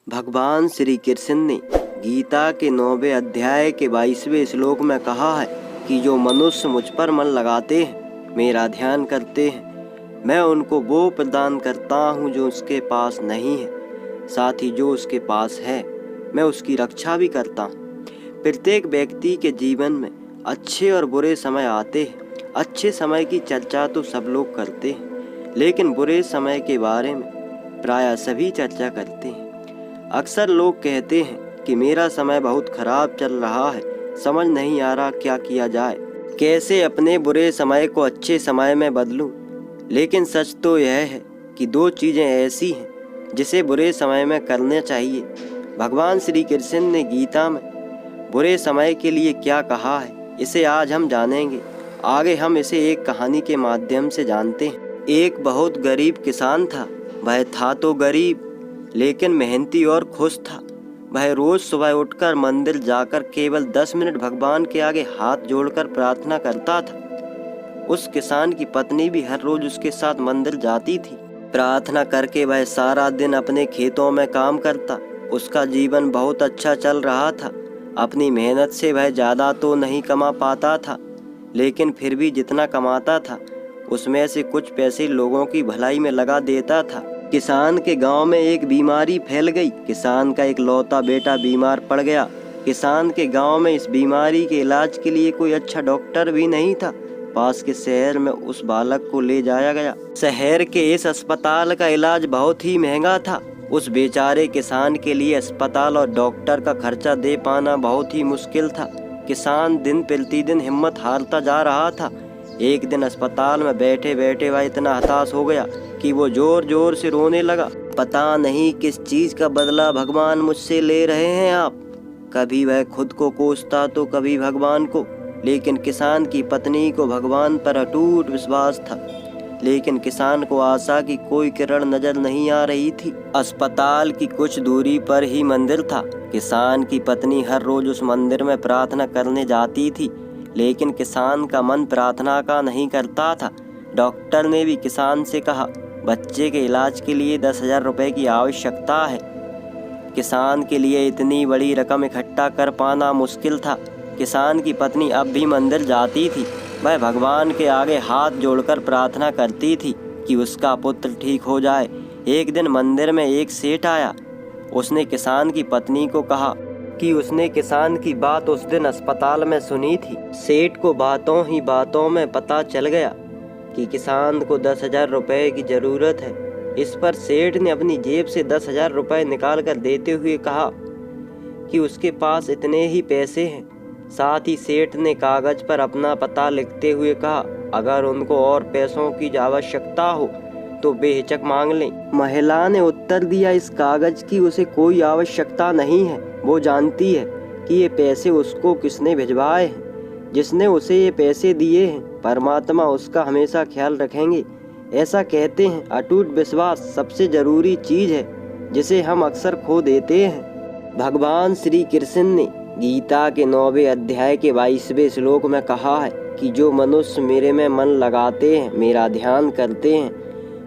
भगवान श्री कृष्ण ने गीता के 9वें अध्याय के 22वें श्लोक में कहा है कि जो मनुष्य मुझ पर मन लगाते हैं, मेरा ध्यान करते हैं, मैं उनको वो प्रदान करता हूँ जो उसके पास नहीं है। साथ ही जो उसके पास है, मैं उसकी रक्षा भी करता हूँ। प्रत्येक व्यक्ति के जीवन में अच्छे और बुरे समय आते हैं। अच्छे समय की चर्चा तो सब लोग करते हैं, लेकिन बुरे समय के बारे में प्रायः सभी चर्चा करते हैं। अक्सर लोग कहते हैं कि मेरा समय बहुत खराब चल रहा है, समझ नहीं आ रहा क्या किया जाए, कैसे अपने बुरे समय को अच्छे समय में बदलूं। लेकिन सच तो यह है कि दो चीज़ें ऐसी हैं जिसे बुरे समय में करना चाहिए। भगवान श्री कृष्ण ने गीता में बुरे समय के लिए क्या कहा है, इसे आज हम जानेंगे। आगे हम इसे एक कहानी के माध्यम से जानते हैं। एक बहुत गरीब किसान था। वह था तो गरीब, लेकिन मेहनती और खुश था। वह रोज सुबह उठकर मंदिर जाकर केवल 10 मिनट भगवान के आगे हाथ जोड़कर प्रार्थना करता था। उस किसान की पत्नी भी हर रोज उसके साथ मंदिर जाती थी। प्रार्थना करके वह सारा दिन अपने खेतों में काम करता। उसका जीवन बहुत अच्छा चल रहा था। अपनी मेहनत से वह ज़्यादा तो नहीं कमा पाता था, लेकिन फिर भी जितना कमाता था उसमें से कुछ पैसे लोगों की भलाई में लगा देता था। किसान के गांव में एक बीमारी फैल गई। किसान का एक लौता बेटा बीमार पड़ गया। किसान के गांव में इस बीमारी के इलाज के लिए कोई अच्छा डॉक्टर भी नहीं था। पास के शहर में उस बालक को ले जाया गया। शहर के इस अस्पताल का इलाज बहुत ही महंगा था। उस बेचारे किसान के लिए अस्पताल और डॉक्टर का खर्चा दे पाना बहुत ही मुश्किल था। किसान दिन प्रतिदिन हिम्मत हारता जा रहा था। एक दिन अस्पताल में बैठे बैठे वह इतना हताश हो गया कि वो जोर जोर से रोने लगा। पता नहीं किस चीज़ का बदला भगवान मुझसे ले रहे हैं आप। कभी वह खुद को कोसता तो कभी भगवान को, लेकिन किसान की पत्नी को भगवान पर अटूट विश्वास था। लेकिन किसान को आशा की कोई किरण नजर नहीं आ रही थी। अस्पताल की कुछ दूरी पर ही मंदिर था। किसान की पत्नी हर रोज उस मंदिर में प्रार्थना करने जाती थी, लेकिन किसान का मन प्रार्थना का नहीं करता था। डॉक्टर ने भी किसान से कहा, बच्चे के इलाज के लिए 10,000 रुपये की आवश्यकता है। किसान के लिए इतनी बड़ी रकम इकट्ठा कर पाना मुश्किल था। किसान की पत्नी अब भी मंदिर जाती थी। वह भगवान के आगे हाथ जोड़कर प्रार्थना करती थी कि उसका पुत्र ठीक हो जाए। एक दिन मंदिर में एक सेठ आया। उसने किसान की पत्नी को कहा कि उसने किसान की बात उस दिन अस्पताल में सुनी थी। सेठ को बातों ही बातों में पता चल गया कि किसान को 10,000 रुपये की ज़रूरत है। इस पर सेठ ने अपनी जेब से 10,000 रुपये निकाल कर देते हुए कहा कि उसके पास इतने ही पैसे हैं। साथ ही सेठ ने कागज़ पर अपना पता लिखते हुए कहा, अगर उनको और पैसों की आवश्यकता हो तो बेहिचक मांग लें। महिला ने उत्तर दिया, इस कागज़ की उसे कोई आवश्यकता नहीं है। वो जानती है कि ये पैसे उसको किसने भिजवाए हैं। जिसने उसे ये पैसे दिए हैं, परमात्मा उसका हमेशा ख्याल रखेंगे। ऐसा कहते हैं, अटूट विश्वास सबसे ज़रूरी चीज़ है जिसे हम अक्सर खो देते हैं। भगवान श्री कृष्ण ने गीता के 9वें अध्याय के 22वें श्लोक में कहा है कि जो मनुष्य मेरे में मन लगाते हैं, मेरा ध्यान करते हैं,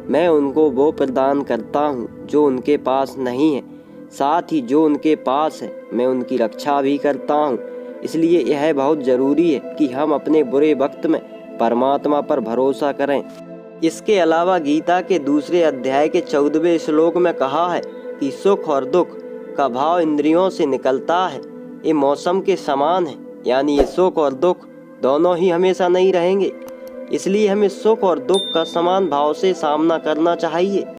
मैं उनको वो प्रदान करता हूँ जो उनके पास नहीं है। साथ ही जो उनके पास है, मैं उनकी रक्षा भी करता हूँ। इसलिए यह बहुत ज़रूरी है कि हम अपने बुरे वक्त में परमात्मा पर भरोसा करें। इसके अलावा गीता के दूसरे अध्याय के 14वें श्लोक में कहा है कि सुख और दुख का भाव इंद्रियों से निकलता है। ये मौसम के समान है, यानी ये सुख और दुख दोनों ही हमेशा नहीं रहेंगे। इसलिए हमें सुख और दुख का समान भाव से सामना करना चाहिए।